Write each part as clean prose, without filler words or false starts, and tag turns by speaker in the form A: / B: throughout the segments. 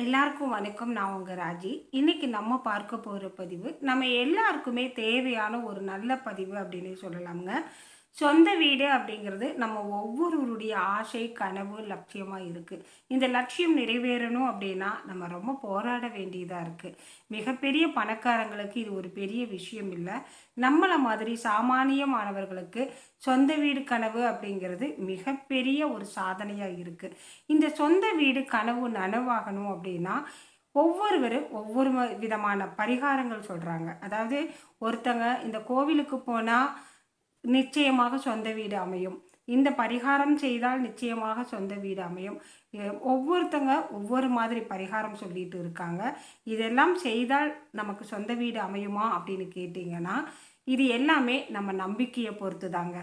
A: எல்லாருக்கும் வணக்கம். நான் உங்க ராஜி. இன்னைக்கு நம்ம பார்க்க போற பதிவு நம்ம எல்லாருக்குமே தேவையான ஒரு நல்ல பதிவு அப்படின்னு சொல்லலாம்ங்க. சொந்த வீடு அப்படிங்கிறது நம்ம ஒவ்வொருவருடைய ஆசை, கனவு, லட்சியமா இருக்கு. இந்த லட்சியம் நிறைவேறணும் அப்படின்னா நம்ம ரொம்ப போராட வேண்டியதா இருக்கு. மிகப்பெரிய பணக்காரங்களுக்கு இது ஒரு பெரிய விஷயம் இல்லை. நம்மள மாதிரி சாமானியமானவர்களுக்கு சொந்த வீடு கனவு அப்படிங்கிறது மிகப்பெரிய ஒரு சாதனையா இருக்கு. இந்த சொந்த வீடு கனவு நனவாகணும் அப்படின்னா ஒவ்வொருவரும் ஒவ்வொரு விதமான பரிகாரங்கள் சொல்றாங்க. அதாவது ஒருத்தங்க இந்த கோவிலுக்கு போனா நிச்சயமாக சொந்த வீடு அமையும், இந்த பரிகாரம் செய்தால் நிச்சயமாக சொந்த வீடு அமையும். ஒவ்வொருத்தங்க ஒவ்வொரு மாதிரி பரிகாரம் சொல்லிட்டு இருக்காங்க. இதெல்லாம் செய்தால் நமக்கு சொந்த வீடு அமையுமா அப்படின்னு கேட்டிங்கன்னா இது எல்லாமே நம்ம நம்பிக்கையை பொறுத்து தாங்க.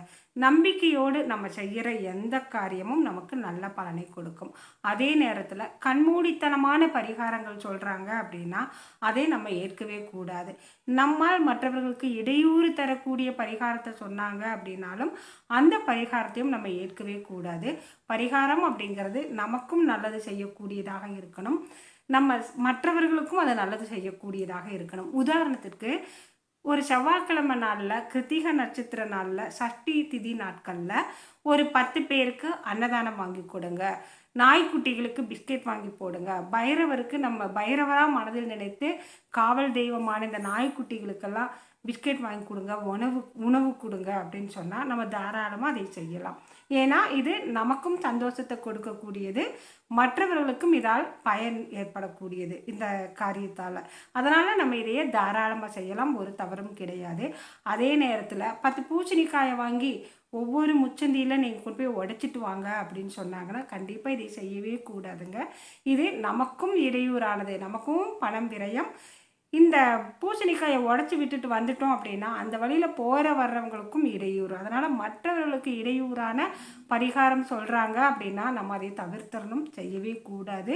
A: நம்பிக்கையோடு நம்ம செய்கிற எந்த காரியமும் நமக்கு நல்ல பலனை கொடுக்கும். அதே நேரத்தில் கண்மூடித்தனமான பரிகாரங்கள் சொல்கிறாங்க அப்படின்னா அதை நம்ம ஏற்கவே கூடாது. நம்மால் மற்றவர்களுக்கு இடையூறு தரக்கூடிய பரிகாரத்தை சொன்னாங்க அப்படின்னாலும் அந்த பரிகாரத்தையும் நம்ம ஏற்கவே கூடாது. பரிகாரம் அப்படிங்கிறது நமக்கும் நல்லது செய்யக்கூடியதாக இருக்கணும், நம்ம மற்றவர்களுக்கும் அது நல்லது செய்யக்கூடியதாக இருக்கணும். உதாரணத்திற்கு ஒரு செவ்வாய்க்கிழமை நாளில், கிருத்திக நட்சத்திர நாளில், சஷ்டி திதி நாட்களில் ஒரு 10 பேருக்கு அன்னதானம் வாங்கி கொடுங்க. நாய்க்குட்டிகளுக்கு பிஸ்கெட் வாங்கி போடுங்க. பைரவருக்கு நம்ம பைரவராக மனதில் நினைத்து காவல் தெய்வமான இந்த நாய்க்குட்டிகளுக்கெல்லாம் பிஸ்கெட் வாங்கி கொடுங்க, உணவு கொடுங்க அப்படின்னு சொன்னால் நம்ம தாராளமாக அதை செய்யலாம். ஏன்னா இது நமக்கும் சந்தோஷத்தை கொடுக்கக்கூடியது, மற்றவர்களுக்கும் இதால் பயன் ஏற்படக்கூடியது இந்த காரியத்தால். அதனால் நம்ம இதையே தாராளமாக செய்யலாம், ஒரு தவறும் கிடையாது. அதே நேரத்தில் 10 பூசணிக்காயை வாங்கி ஒவ்வொரு முச்சந்தியில் நீங்கள் கொண்டு போய் உடைச்சிட்டு வாங்க அப்படின்னு சொன்னாங்கன்னா கண்டிப்பாக இதை செய்யவே கூடாதுங்க. இது நமக்கும் இடையூறானது, நமக்கும் பணம் விரயம். இந்த பூசணிக்காயை உடச்சி விட்டுட்டு வந்துட்டோம் அப்படின்னா அந்த வழியில் போகிற வர்றவங்களுக்கும் இடையூறு. அதனால் மற்றவர்களுக்கு இடையூறான பரிகாரம் சொல்கிறாங்க அப்படின்னா நம்ம அதை தவிர்த்தரணும், செய்யவே கூடாது.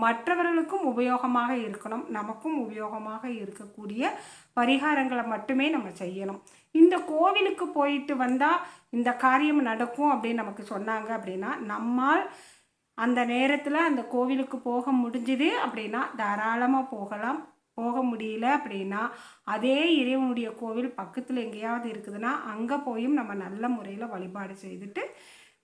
A: மற்றவர்களுக்கும் உபயோகமாக இருக்கணும், நமக்கும் உபயோகமாக இருக்கக்கூடிய பரிகாரங்களை மட்டுமே நம்ம செய்யணும். இந்த கோவிலுக்கு போயிட்டு வந்தால் இந்த காரியம் நடக்கும் அப்படின்னு நமக்கு சொன்னாங்க அப்படின்னா நம்மால் அந்த நேரத்தில் அந்த கோவிலுக்கு போக முடிஞ்சுது அப்படின்னா தாராளமாக போகலாம். போக முடியல அப்படின்னா அதே இறைவனுடைய கோவில் பக்கத்தில் எங்கேயாவது இருக்குதுன்னா அங்கே போயும் நம்ம நல்ல முறையில் வழிபாடு செய்துட்டு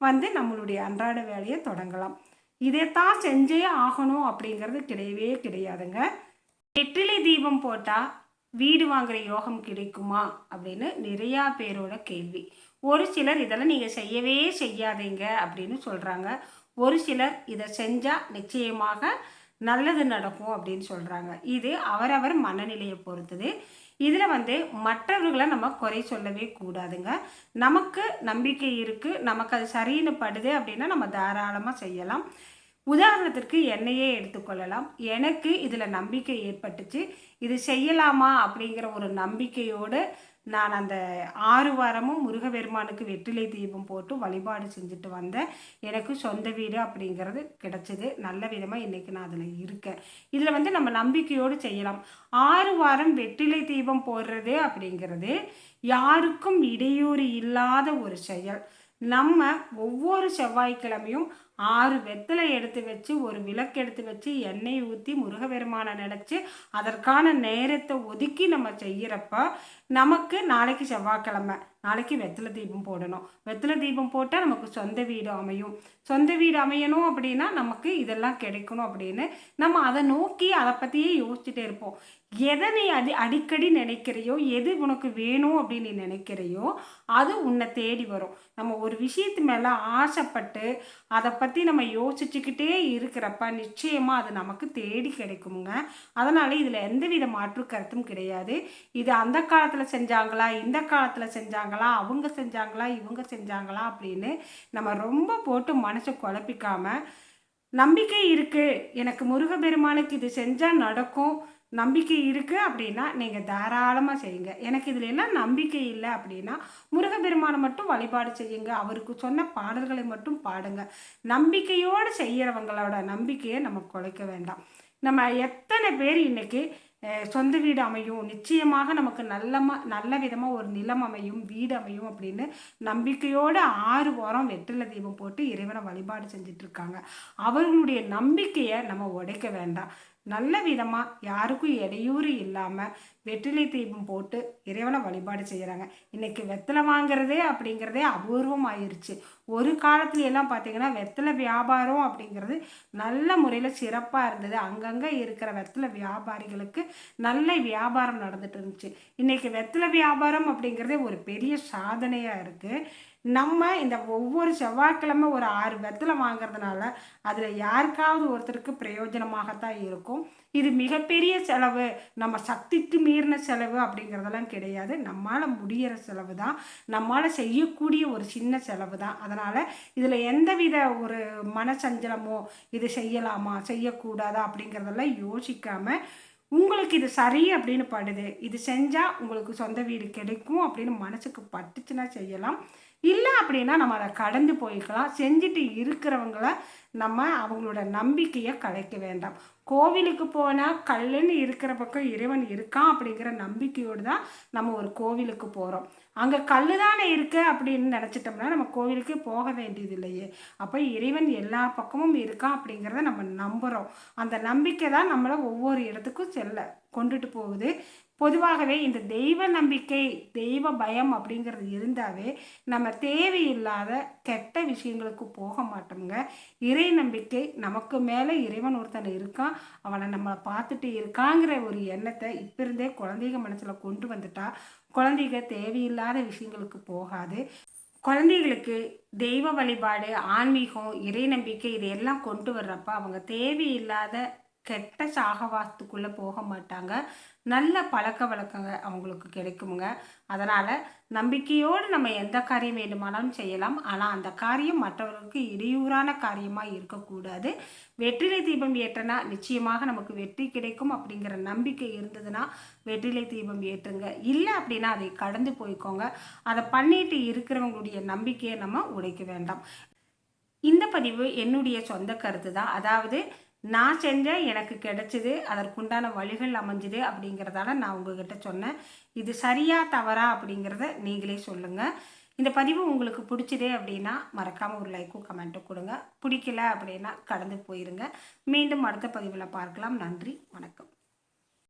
A: வந்து நம்மளுடைய அன்றாட வேலையை தொடங்கலாம். இதைத்தான் செஞ்சே ஆகணும் அப்படிங்கிறது கிடையவே கிடையாதுங்க. வெற்றிலை தீபம் போட்டால் வீடு வாங்குகிற யோகம் கிடைக்குமா அப்படின்னு நிறையா பேரோட கேள்வி. ஒரு சிலர் இதெல்லாம் நீங்கள் செய்யவே செய்யாதீங்க அப்படின்னு சொல்கிறாங்க. ஒரு சிலர் இதை செஞ்சால் நிச்சயமாக நல்லது நடக்கும் அப்படின்னு சொல்கிறாங்க. இது அவரவர் மனநிலையை பொறுத்தது. இதில் மற்றவர்களை நம்ம குறை சொல்லவே கூடாதுங்க. நமக்கு நம்பிக்கை இருக்குது, நமக்கு அது சரின்னு படுது அப்படின்னா நம்ம தாராளமாக செய்யலாம். உதாரணத்திற்கு என்னையே எடுத்துக்கொள்ளலாம். எனக்கு இதில் நம்பிக்கை ஏற்பட்டுச்சு, இது செய்யலாமா அப்படிங்கிற ஒரு நம்பிக்கையோடு நான் அந்த 6 வாரமும் முருகபெருமானுக்கு வெற்றிலை தீபம் போட்டு வழிபாடு செஞ்சுட்டு வந்தேன். எனக்கு சொந்த வீடு அப்படிங்கிறது கிடச்சிது. நல்ல விதமாக இன்றைக்கி நான் அதில் இருக்கேன். இதில் நம்ம நம்பிக்கையோடு செய்யலாம். 6 வாரம் வெற்றிலை தீபம் போடுறது அப்படிங்கிறது யாருக்கும் இடையூறு இல்லாத ஒரு செயல். நம்ம ஒவ்வொரு செவ்வாய்க்கிழமையும் 6 வெத்தலை எடுத்து வச்சு ஒரு விளக்கு எடுத்து வச்சு எண்ணெய் ஊற்றி முருகபெருமானை நினச்சி அதற்கான நேரத்தை ஒதுக்கி நம்ம செய்கிறப்ப நமக்கு நாளைக்கு செவ்வாய்க்கிழமை, நாளைக்கு வெத்தலை தீபம் போடணும். வெத்தலை தீபம் போட்டால் நமக்கு சொந்த வீடு அமையும். சொந்த வீடு அமையணும் அப்படின்னா நமக்கு இதெல்லாம் கிடைக்கணும் அப்படின்னு நம்ம அதை நோக்கி அதை பற்றியே யோசிச்சுட்டே இருப்போம். எதை நீ அடிக்கடி நினைக்கிறையோ, எது உனக்கு வேணும் அப்படின்னு நீ நினைக்கிறையோ அது உன்னை தேடி வரும். நம்ம ஒரு விஷயத்து மேலே ஆசைப்பட்டு அதை பற்றி நம்ம யோசிச்சுக்கிட்டே இருக்கிறப்ப நிச்சயமாக அது நமக்கு தேடி கிடைக்குங்க. அதனால் இதில் எந்தவித மாற்று கருத்தும் கிடையாது. இது அந்த காலத்தில் செஞ்சாங்களா, இந்த காலத்தில் செஞ்சாங்களா, அவங்க செஞ்சாங்களா, இவங்க செஞ்சாங்களா அப்படின்னு நம்ம ரொம்ப போட்டு மனசை குழப்பிக்காமல் நம்பிக்கை இருக்குது, எனக்கு முருகபெருமானுக்கு இது செஞ்சால் நடக்கும், நம்பிக்கை இருக்குது அப்படின்னா நீங்கள் தாராளமாக செய்யுங்க. எனக்கு இதில் எல்லாம் நம்பிக்கை இல்லை அப்படின்னா முருகப்பெருமானை மட்டும் வழிபாடு செய்யுங்க, அவருக்கு சொன்ன பாடல்களை மட்டும் பாடுங்க. நம்பிக்கையோடு செய்கிறவங்களோட நம்பிக்கையை நம்ம குலைக்க வேண்டாம். நம்ம எத்தனை பேர் இன்றைக்கி சொந்த வீடு அமையும், நிச்சயமாக நமக்கு நல்ல விதமாக ஒரு நிலம் அமையும், வீடு அமையும் அப்படின்னு நம்பிக்கையோடு 6 வாரம் வெற்றிலை தீபம் போட்டு இறைவனை வழிபாடு செஞ்சிட்ருக்காங்க. அவர்களுடைய நம்பிக்கையை நம்ம உடைக்க வேண்டாம். நல்ல விதமாக யாருக்கும் இடையூறு இல்லாமல் வெற்றிலை தீபம் போட்டு இறைவனை வழிபாடு செய்கிறாங்க. இன்றைக்கி வெத்தலை வாங்கிறதே அப்படிங்கிறதே அபூர்வம் ஆயிடுச்சு. ஒரு காலத்துல எல்லாம் பார்த்திங்கன்னா வெத்தலை வியாபாரம் அப்படிங்கிறது நல்ல முறையில் சிறப்பாக இருந்தது. அங்கங்கே இருக்கிற வெத்தலை வியாபாரிகளுக்கு நல்ல வியாபாரம் நடந்துட்டு இருந்துச்சு. இன்றைக்கி வெத்தலை வியாபாரம் அப்படிங்கிறதே ஒரு பெரிய சாதனையாக இருக்குது. நம்ம இந்த ஒவ்வொரு செவ்வாய்க்கிழமை ஒரு 6 வெத்தலை வாங்கிறதுனால அதில் யாருக்காவது ஒருத்தருக்கு பிரயோஜனமாகத்தான் இருக்கும். இது மிகப்பெரிய செலவு, நம்ம சக்திக்கு மீறின செலவு அப்படிங்கிறதெல்லாம் கிடையாது. நம்மளால் முடிகிற செலவு தான், நம்மளால் செய்யக்கூடிய ஒரு சின்ன செலவு தான். அதனால் இதில் எந்தவித ஒரு மனசஞ்சலமோ இது செய்யலாமா செய்யக்கூடாதா அப்படிங்கிறதெல்லாம் யோசிக்காமல் உங்களுக்கு இது சரி அப்படின்னு படுது, இது செஞ்சால் உங்களுக்கு சொந்த வீடு கிடைக்கும் அப்படின்னு மனசுக்கு பட்டுச்சுன்னா செய்யலாம். இல்லை அப்படின்னா நம்ம அதை கடந்து போய்க்கலாம். செஞ்சுட்டு இருக்கிறவங்கள நம்ம அவங்களோட நம்பிக்கையை கலைக்க வேண்டாம். கோவிலுக்கு போனால் கல்லுன்னு இருக்கிற பக்கம் இறைவன் இருக்கான் அப்படிங்கிற நம்பிக்கையோடு தான் நம்ம ஒரு கோவிலுக்கு போகிறோம். அங்கே கல் தானே இருக்கு அப்படின்னு நினச்சிட்டோம்னா நம்ம கோவிலுக்கு போக வேண்டியது இல்லையே. அப்போ இறைவன் எல்லா பக்கமும் இருக்கான் அப்படிங்கிறத நம்ம நம்புகிறோம். அந்த நம்பிக்கை தான் நம்மளை ஒவ்வொரு இடத்துக்கும் கொண்டுட்டு போகுது. பொதுவாகவே இந்த தெய்வ நம்பிக்கை, தெய்வ பயம் அப்படிங்கிறது இருந்தாவே நம்ம தேவையில்லாத கெட்ட விஷயங்களுக்கு போக மாட்டோங்க. இறை நம்பிக்கை, நமக்கு மேலே இறைவன் ஒருத்தன் இருக்கான், அவனை நம்மளை பார்த்துட்டு இருக்காங்கிற ஒரு எண்ணத்தை இப்போ இருந்தே குழந்தைங்க மனசில் கொண்டு வந்துட்டா குழந்தைங்க தேவையில்லாத விஷயங்களுக்கு போகாது. குழந்தைகளுக்கு தெய்வ வழிபாடு, ஆன்மீகம், இறை நம்பிக்கை இதையெல்லாம் கொண்டு வர்றப்ப அவங்க தேவையில்லாத கெட்ட சாகவாசத்துக்குள்ளே போக மாட்டாங்க. நல்ல பழக்க வழக்கங்க அவங்களுக்கு கிடைக்குமுங்க. அதனால் நம்பிக்கையோடு நம்ம எந்த காரியம் வேண்டுமானாலும் செய்யலாம். ஆனால் அந்த காரியம் மற்றவர்களுக்கு இடையூறான காரியமாக இருக்கக்கூடாது. வெற்றிலை தீபம் ஏற்றினா நிச்சயமாக நமக்கு வெற்றி கிடைக்கும் அப்படிங்கிற நம்பிக்கை இருந்ததுன்னா வெற்றிலை தீபம் ஏற்றுங்க. இல்லை அப்படின்னா அதை கடந்து போய்க்கோங்க. அதை பண்ணிட்டு இருக்கிறவங்களுடைய நம்பிக்கையை நம்ம உடைக்க வேண்டாம். இந்த பதிவு என்னுடைய சொந்த கருத்து தான். அதாவது நான் செஞ்சேன், எனக்கு கிடைச்சிது, அதற்குண்டான வழிகள் அமைஞ்சுது அப்படிங்கிறதால நான் உங்ககிட்ட சொன்னேன். இது சரியா தவறா அப்படிங்கிறத நீங்களே சொல்லுங்கள். இந்த பதிவு உங்களுக்கு பிடிச்சிதே அப்படின்னா மறக்காமல் ஒரு லைக்கும் கமெண்ட்டும் கொடுங்க. பிடிக்கல அப்படின்னா கடந்து போயிருங்க. மீண்டும் அடுத்த பதிவில் பார்க்கலாம். நன்றி, வணக்கம்.